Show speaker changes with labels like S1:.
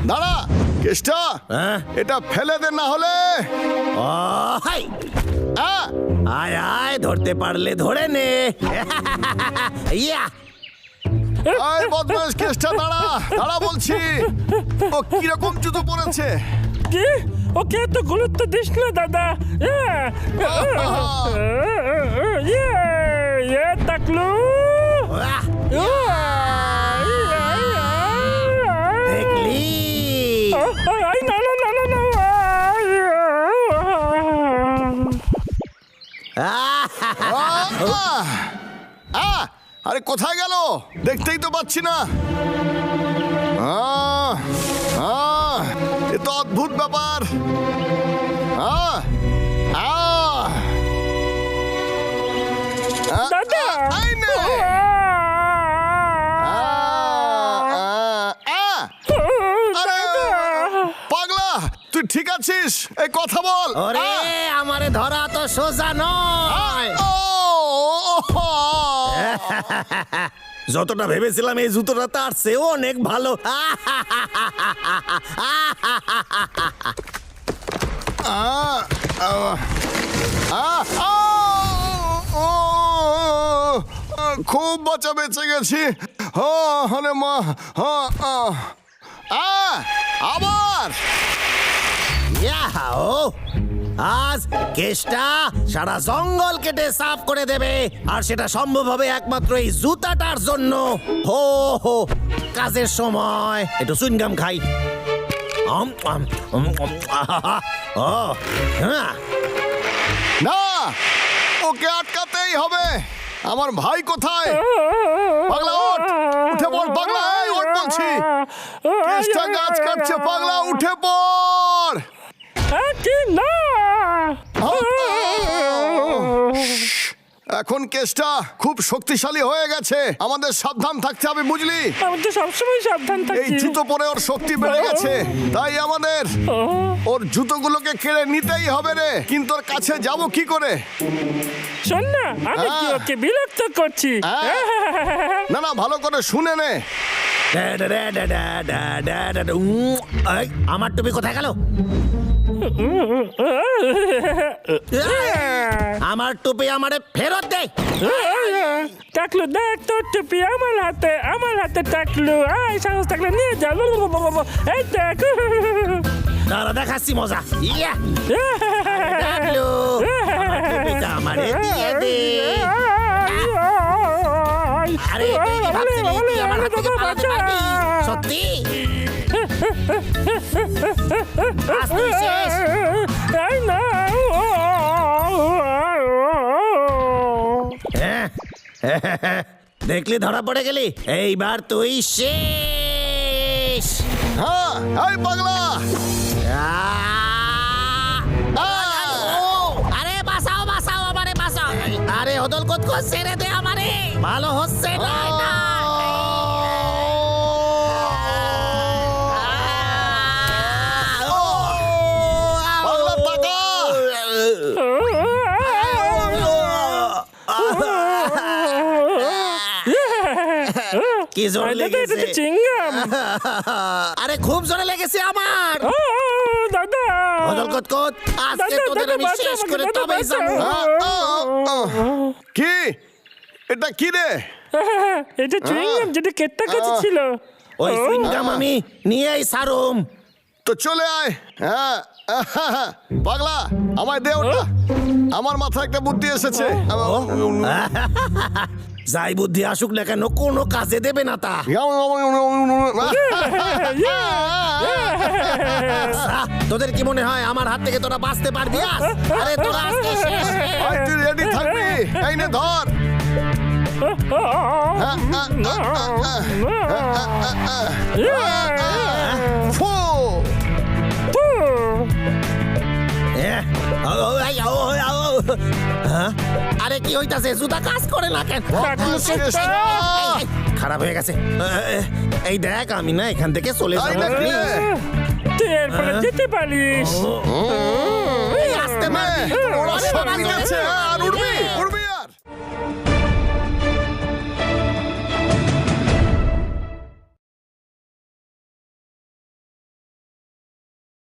S1: দাঁড়া কেষ্টা, এটা ফেলে দে না হলে।
S2: আয় আয়, ধরতে পারলে ধরে নে। ইয়া
S1: আয় বদমাশ কেষ্টা, দাঁড়া দাঁড়া বলছি। ও কিরকম জুতো পরেছে?
S3: কি ওকে এত গুরুত্ব দিস না দাদা। তাকলু
S2: দেখলি?
S3: না না না না না।
S1: আরে কোথায় গেল? দেখতেই তো পাচ্ছি না। এ তো অদ্ভুত ব্যাপার।
S3: দাদা
S1: পাগলা, তুই ঠিক আছিস? এই কথা বল।
S2: ওরে আমারে ধরা তো সোজা নয়। যতটা ভেবেছিলাম এই জুতোটা তার চেয়েও অনেক ভালো।
S1: খুব বাঁচা বেঁচে গেছি। আরে মা, আবার
S2: ইয়াহু! আজ কেষ্টা সারা জঙ্গল কেটে সাফ করে দেবে, আর সেটা সম্ভব হবে একমাত্র এই জুতাটার জন্য। হো হো, কাজের সময় একটু চুইংগাম খাই।
S1: না, ওকে আটকাতেই হবে। আমার ভাই কোথায়? পাগলা ওঠ, উঠে পড় পাগলা, এই ওঠ বলছি। কেষ্টা গাছ কাটছে পাগলা, উঠে পড়।
S3: কি না।
S1: এখন কেষ্টা খুব শক্তিশালী হয়ে গেছে, আমাদের সাবধান থাকতে হবে, বুঝলি?
S3: আমি তো সবসময় সাবধান
S1: এই
S3: থাকি।
S1: জুতো পরে ওর শক্তি বেড়ে গেছে, তাই আমাদের ওর জুতোগুলোকে কেড়ে নিতেই হবে রে। কিন্তু ওর কাছে যাব কি করে?
S3: শোন না, আমি কি ওকে বিরক্ত করছি?
S1: না না, ভালো করে শুনে নে।
S2: আমার টুপি কোথায় গেল? আমার টুপি আমারে ফেরত দে।
S3: টাকলু দেখ, তোর টুপি আমার হাতে টাকলু। আয়, সাহস থাকলে নিয়ে যা। এই দেখ।
S2: দাঁড়া, দেখাচ্ছি মজা। ইয়া টাকলু, আমার টুপিটা আমারে দিয়ে দে। আরে তুই কি ভাবছিলি তুই আমার হাত থেকে পালাতে পারবি? সত্যি? আজ তুই শেষ। দেখলি, ধরা পড়ে গেলি। এইবার তুই শেষ।
S1: এই পাগলা,
S2: আরে বাঁচাও বাঁচাও, আমারে বাঁচাও। আরে হদল কত ছেড়ে দে আমারে, ভালো হচ্ছে না এটা। কি জোরে লেগেছে?
S3: চিংগাম।
S2: আরে খুব জোরে লেগেছে আমার।
S3: দাদা
S2: হদল কত কত, আজকে তোদের আমি শেষ করে তবেই যাবো।
S1: কি এটা? কি রে?
S3: এটা চুইংগাম, যেটা কেটটা কাছে ছিল।
S2: ওই চুইংগাম আমি নিয়েই সারুম।
S1: তো চলে আয়। পাগলা, আমায় দে ওটা। আমার মাথায় একটা বুদ্ধি এসেছে।
S2: যাই বুদ্ধি আসুক না কেন, কোনো কাজে দেবে না তা। তোদের কি মনে হয় আমার হাত থেকে তোরা বাঁচতে পারবি? আরে তোরা আজকে শেষ।
S1: তুই রেডি থাকবি? এই নে ধর।
S2: আরে কি হইতাছে? জুতা কাজ করে না কেন? খারাপ হয়ে গেছে। এই দেখ, আমি না এখান থেকে চলে যাবো।
S3: তুই এরপরে যেতে পারিস।
S2: আসতে
S1: ওরা সব নিয়েছে, আর উঠবি?